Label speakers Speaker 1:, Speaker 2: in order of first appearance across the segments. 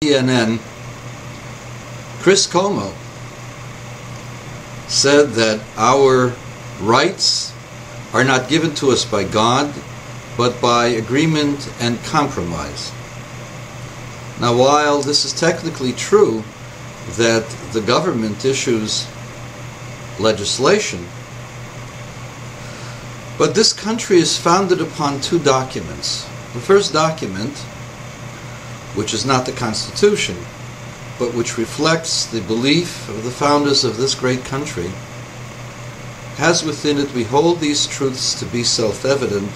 Speaker 1: CNN, Chris Como said that our rights are not given to us by God, but by agreement and compromise. Now, while this is technically true that the government issues legislation, but this country is founded upon two documents. The first document, which is not the Constitution, but which reflects the belief of the founders of this great country, has within it, we hold these truths to be self-evident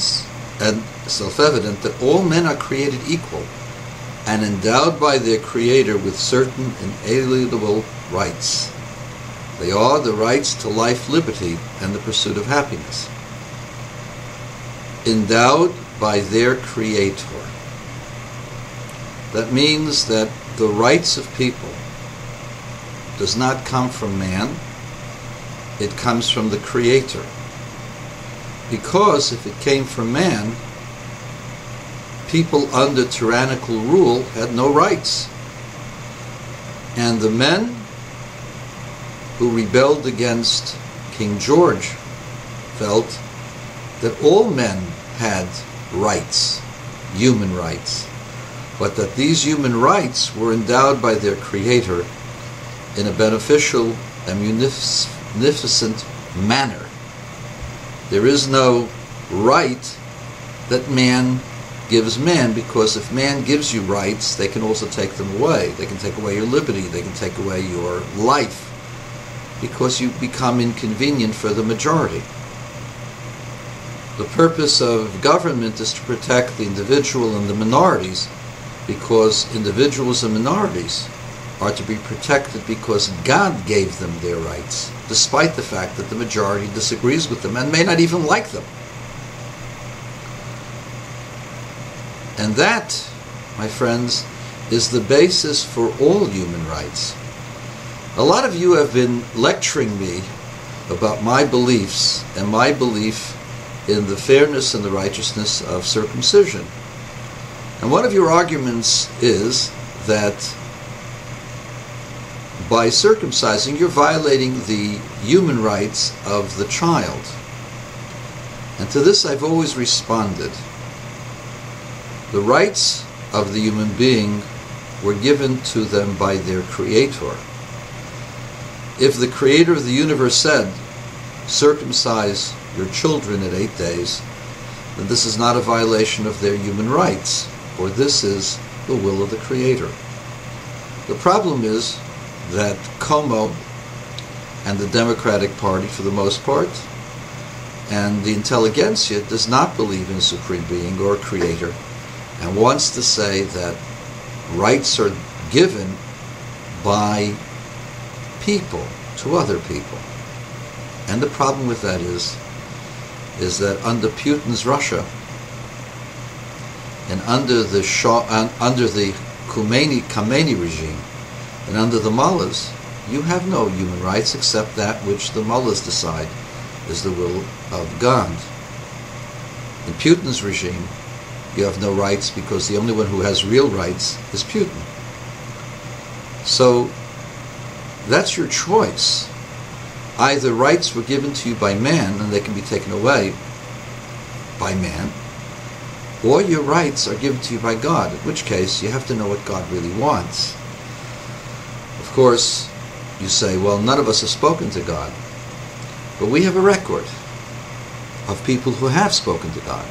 Speaker 1: that all men are created equal and endowed by their Creator with certain inalienable rights. They are the rights to life, liberty, and the pursuit of happiness. Endowed by their Creator. That means that the rights of people does not come from man, it comes from the Creator. Because if it came from man, people under tyrannical rule had no rights. And the men who rebelled against King George felt that all men had rights, human rights, but that these human rights were endowed by their Creator in a beneficial and munificent manner. There is no right that man gives man, because if man gives you rights, they can also take them away. They can take away your liberty, they can take away your life, because you become inconvenient for the majority. The purpose of government is to protect the individual and the minorities, because individuals and minorities are to be protected because God gave them their rights, despite the fact that the majority disagrees with them and may not even like them. And that, my friends, is the basis for all human rights. A lot of you have been lecturing me about my beliefs and my belief in the fairness and the righteousness of circumcision. And one of your arguments is that by circumcising, you're violating the human rights of the child. And to this I've always responded. The rights of the human being were given to them by their Creator. If the Creator of the universe said, circumcise your children at 8 days, then this is not a violation of their human rights, for this is the will of the Creator. The problem is that Como and the Democratic Party, for the most part, and the intelligentsia does not believe in a supreme being or a Creator, and wants to say that rights are given by people to other people. And the problem with that is that under Putin's Russia and under the Khomeini regime and under the mullahs, you have no human rights except that which the mullahs decide is the will of God. In Putin's regime, you have no rights because the only one who has real rights is Putin. So that's your choice. Either rights were given to you by man and they can be taken away by man, or your rights are given to you by God, in which case you have to know what God really wants. Of course, you say, well, none of us have spoken to God, but we have a record of people who have spoken to God.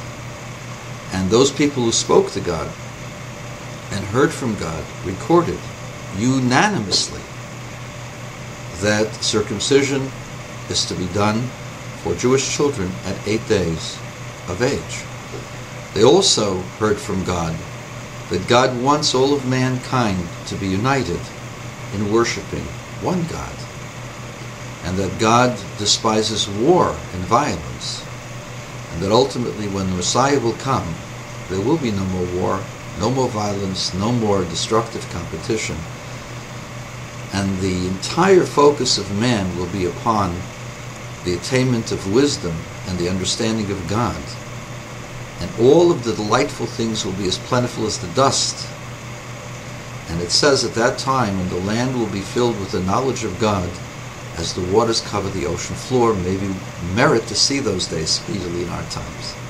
Speaker 1: And those people who spoke to God and heard from God recorded unanimously that circumcision is to be done for Jewish children at 8 days of age. They also heard from God that God wants all of mankind to be united in worshiping one God, and that God despises war and violence, and that ultimately when the Messiah will come, there will be no more war, no more violence, no more destructive competition, and the entire focus of man will be upon the attainment of wisdom and the understanding of God. And all of the delightful things will be as plentiful as the dust. And it says at that time, and the land will be filled with the knowledge of God, as the waters cover the ocean floor. Maybe merit to see those days speedily in our times.